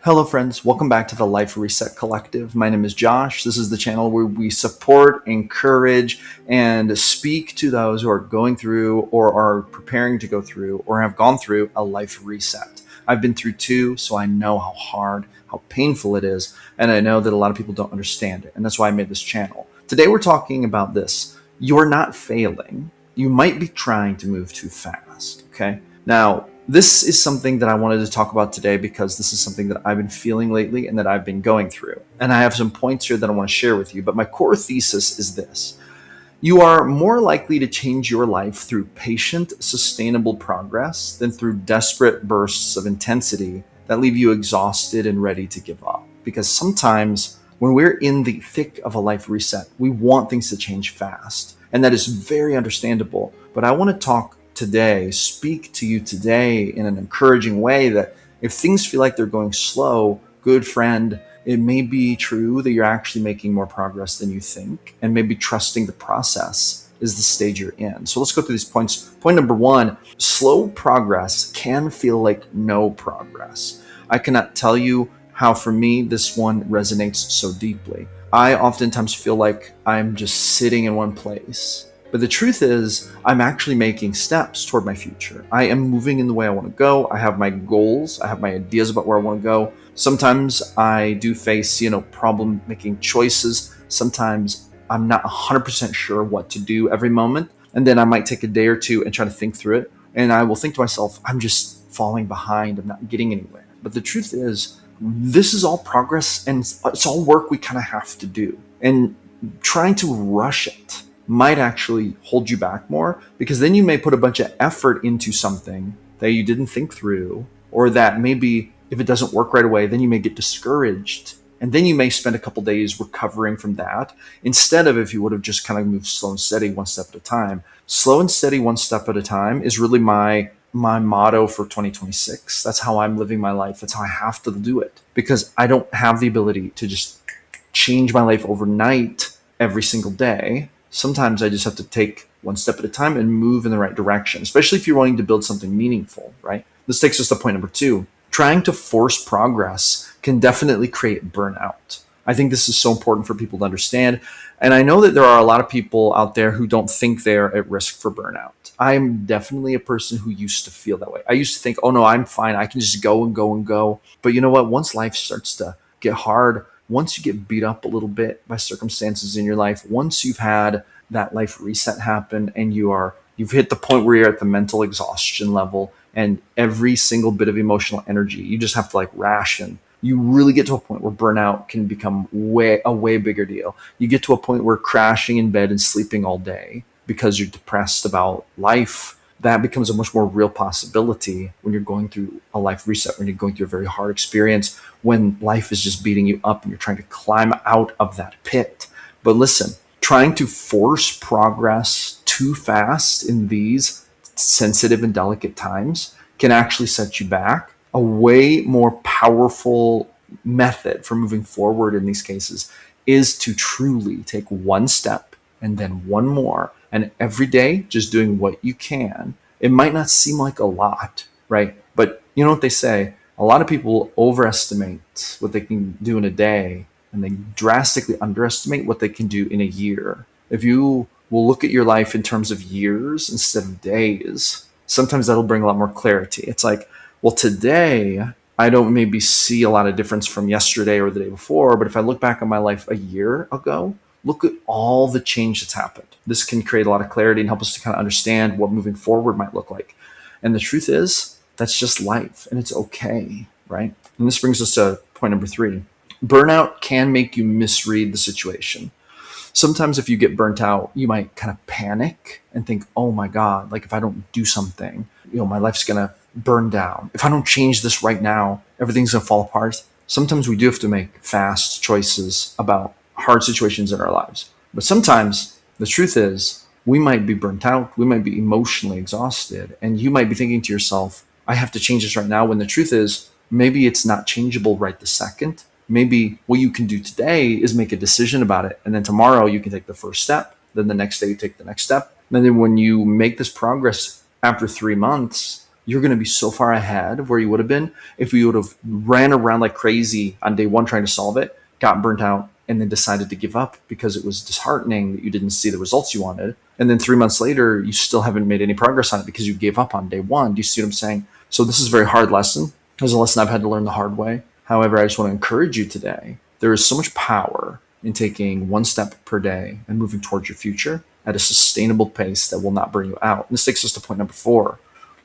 Hello, friends. Welcome back to the Life Reset Collective. My name is Josh. This is the channel where we support, encourage, and speak to those who are going through or are preparing to go through or have gone through a life reset. I've been through two, so I know how hard, how painful it is, and I know that a lot of people don't understand it, and that's why I made this channel. Today, we're talking about this. You're not failing. You might be trying to move too fast, okay? Now, this is something that I wanted to talk about today because this is something that I've been feeling lately and that I've been going through. And I have some points here that I want to share with you, but my core thesis is this. You are more likely to change your life through patient, sustainable progress than through desperate bursts of intensity that leave you exhausted and ready to give up. Because sometimes when we're in the thick of a life reset, we want things to change fast. And that is very understandable. But I want to speak to you today in an encouraging way that if things feel like they're going slow, good friend, it may be true that you're actually making more progress than you think, and maybe trusting the process is the stage you're in. So let's go through these points. Point number one, slow progress can feel like no progress. I cannot tell you how for me this one resonates so deeply. I oftentimes feel like I'm just sitting in one place. But the truth is, I'm actually making steps toward my future. I am moving in the way I want to go. I have my goals. I have my ideas about where I want to go. Sometimes I do face, problem making choices. Sometimes I'm not 100% sure what to do every moment. And then I might take a day or two and try to think through it. And I will think to myself, I'm just falling behind. I'm not getting anywhere. But the truth is, this is all progress and it's all work we kind of have to do. And trying to rush it might actually hold you back more, because then you may put a bunch of effort into something that you didn't think through, or that maybe if it doesn't work right away, then you may get discouraged. And then you may spend a couple days recovering from that, instead of if you would have just kind of moved slow and steady, one step at a time. Slow and steady, one step at a time is really my motto for 2026. That's how I'm living my life. That's how I have to do it, because I don't have the ability to just change my life overnight every single day. Sometimes I just have to take one step at a time and move in the right direction, especially if you're wanting to build something meaningful, right? This takes us to point number two. Trying to force progress can definitely create burnout. I think this is so important for people to understand. And I know that there are a lot of people out there who don't think they're at risk for burnout. I'm definitely a person who used to feel that way. I used to think, oh no, I'm fine. I can just go and go and go. But you know what? Once life starts to get hard, once you get beat up a little bit by circumstances in your life, once you've had that life reset happen and you've hit the point where you're at the mental exhaustion level and every single bit of emotional energy, you just have to ration. You really get to a point where burnout can become a way bigger deal. You get to a point where crashing in bed and sleeping all day because you're depressed about life, that becomes a much more real possibility when you're going through a life reset, when you're going through a very hard experience, when life is just beating you up and you're trying to climb out of that pit. But listen, trying to force progress too fast in these sensitive and delicate times can actually set you back. A way more powerful method for moving forward in these cases is to truly take one step and then one more, and every day just doing what you can. It might not seem like a lot, right? But you know what they say? A lot of people overestimate what they can do in a day, and they drastically underestimate what they can do in a year. If you will look at your life in terms of years instead of days, sometimes that'll bring a lot more clarity. It's like, well, today I don't maybe see a lot of difference from yesterday or the day before, but if I look back on my life a year ago, look at all the change that's happened. This can create a lot of clarity and help us to kind of understand what moving forward might look like. And the truth is, that's just life, and it's okay, right? And this brings us to point number three. Burnout can make you misread the situation. Sometimes if you get burnt out, you might kind of panic and think, oh my God, if I don't do something, my life's going to burn down. If I don't change this right now, everything's going to fall apart. Sometimes we do have to make fast choices about hard situations in our lives. But sometimes the truth is, we might be burnt out. We might be emotionally exhausted. And you might be thinking to yourself, I have to change this right now. When the truth is, maybe it's not changeable right this second. Maybe what you can do today is make a decision about it. And then tomorrow you can take the first step. Then the next day you take the next step. And then when you make this progress after 3 months, you're going to be so far ahead of where you would have been if you would have ran around like crazy on day one trying to solve it, got burnt out, and then decided to give up because it was disheartening that you didn't see the results you wanted. And then 3 months later, you still haven't made any progress on it because you gave up on day one. Do you see what I'm saying? So this is a very hard lesson. It was a lesson I've had to learn the hard way. However, I just want to encourage you today. There is so much power in taking one step per day and moving towards your future at a sustainable pace that will not burn you out. And this takes us to point number 4.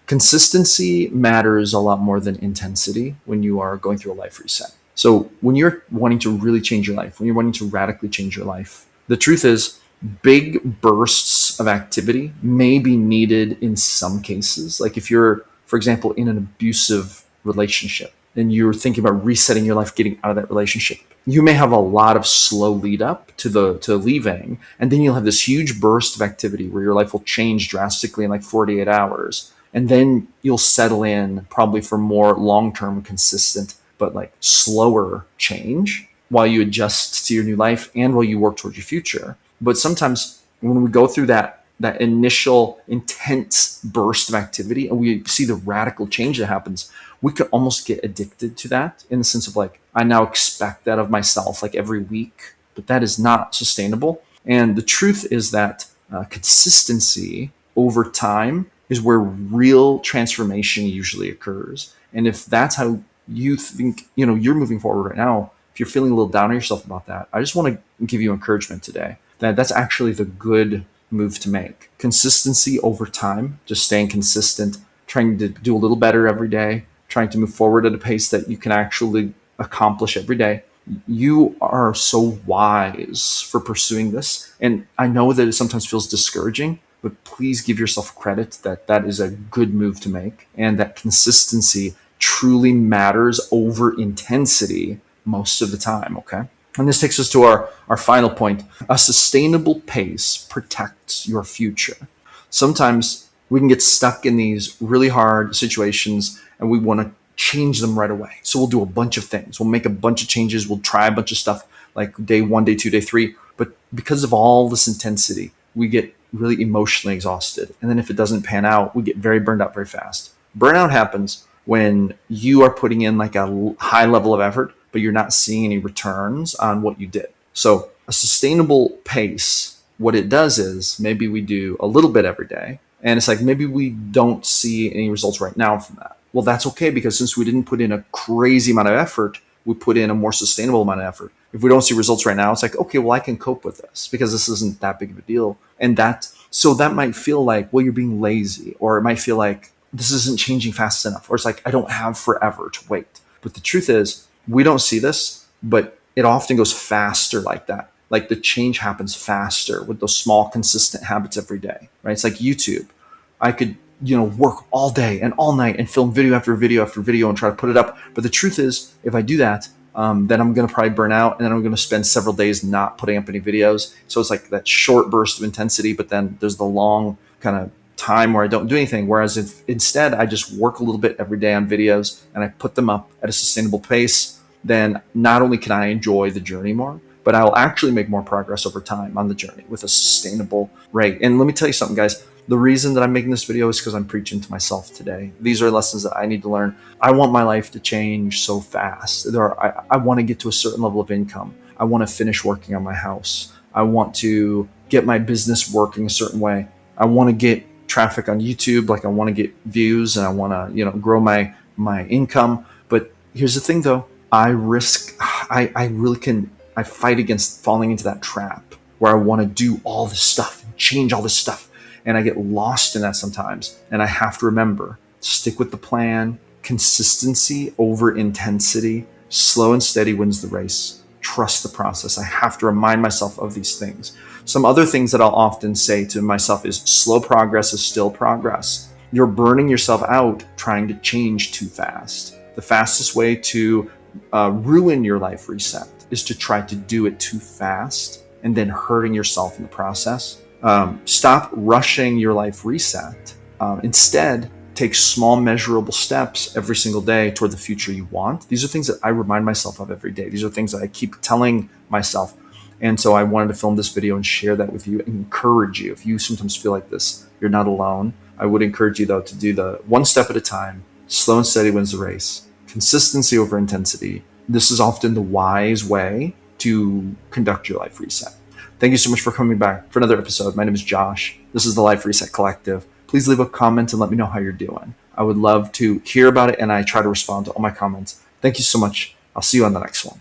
Consistency matters a lot more than intensity when you are going through a life reset. So when you're wanting to really change your life, when you're wanting to radically change your life, the truth is big bursts of activity may be needed in some cases. Like if you're, for example, in an abusive relationship and you're thinking about resetting your life, getting out of that relationship, you may have a lot of slow lead up to leaving, and then you'll have this huge burst of activity where your life will change drastically in like 48 hours. And then you'll settle in probably for more long-term, consistent, but like slower change while you adjust to your new life and while you work towards your future. But sometimes when we go through that initial intense burst of activity and we see the radical change that happens, we could almost get addicted to that in the sense of like, I now expect that of myself like every week, but that is not sustainable. And the truth is that consistency over time is where real transformation usually occurs. And if that's how you think, you're moving forward right now, if you're feeling a little down on yourself about that, I just want to give you encouragement today that that's actually the good move to make. Consistency over time, just staying consistent, trying to do a little better every day, trying to move forward at a pace that you can actually accomplish every day. You are so wise for pursuing this. And I know that it sometimes feels discouraging, but please give yourself credit that that is a good move to make and that consistency truly matters over intensity most of the time, okay? And this takes us to our final point. A sustainable pace protects your future. Sometimes we can get stuck in these really hard situations and we want to change them right away. So we'll do a bunch of things. We'll make a bunch of changes. We'll try a bunch of stuff like day 1, day 2, day 3. But because of all this intensity, we get really emotionally exhausted. And then if it doesn't pan out, we get very burned out very fast. Burnout happens when you are putting in like a high level of effort, but you're not seeing any returns on what you did. So a sustainable pace, what it does is maybe we do a little bit every day. And it's like maybe we don't see any results right now from that. Well, that's okay, because since we didn't put in a crazy amount of effort, we put in a more sustainable amount of effort. If we don't see results right now, it's like, okay, well, I can cope with this because this isn't that big of a deal. And that might feel like, well, you're being lazy, or it might feel like this isn't changing fast enough, or it's like, I don't have forever to wait. But the truth is, we don't see this, but it often goes faster like that. Like the change happens faster with those small, consistent habits every day, right? It's like YouTube. I could, work all day and all night and film video after video after video and try to put it up. But the truth is, if I do that, then I'm going to probably burn out, and then I'm going to spend several days not putting up any videos. So it's like that short burst of intensity, but then there's the long kind of time where I don't do anything. Whereas if instead I just work a little bit every day on videos and I put them up at a sustainable pace, then not only can I enjoy the journey more, but I'll actually make more progress over time on the journey with a sustainable rate. And let me tell you something, guys. The reason that I'm making this video is because I'm preaching to myself today. These are lessons that I need to learn. I want my life to change so fast. I want to get to a certain level of income. I want to finish working on my house. I want to get my business working a certain way. I want to get traffic on YouTube. Like I want to get views, and I want to, grow my income. But here's the thing though. I fight against falling into that trap where I want to do all this stuff and change all this stuff. And I get lost in that sometimes. And I have to remember, stick with the plan, consistency over intensity, slow and steady wins the race. Trust the process. I have to remind myself of these things. Some other things that I'll often say to myself is slow progress is still progress. You're burning yourself out trying to change too fast. The fastest way to ruin your life reset is to try to do it too fast and then hurting yourself in the process. Stop rushing your life reset. Instead, take small measurable steps every single day toward the future you want. These are things that I remind myself of every day. These are things that I keep telling myself. And so I wanted to film this video and share that with you and encourage you. If you sometimes feel like this, you're not alone. I would encourage you, though, to do the one step at a time. Slow and steady wins the race. Consistency over intensity. This is often the wise way to conduct your life reset. Thank you so much for coming back for another episode. My name is Josh. This is the Life Reset Collective. Please leave a comment and let me know how you're doing. I would love to hear about it, and I try to respond to all my comments. Thank you so much. I'll see you on the next one.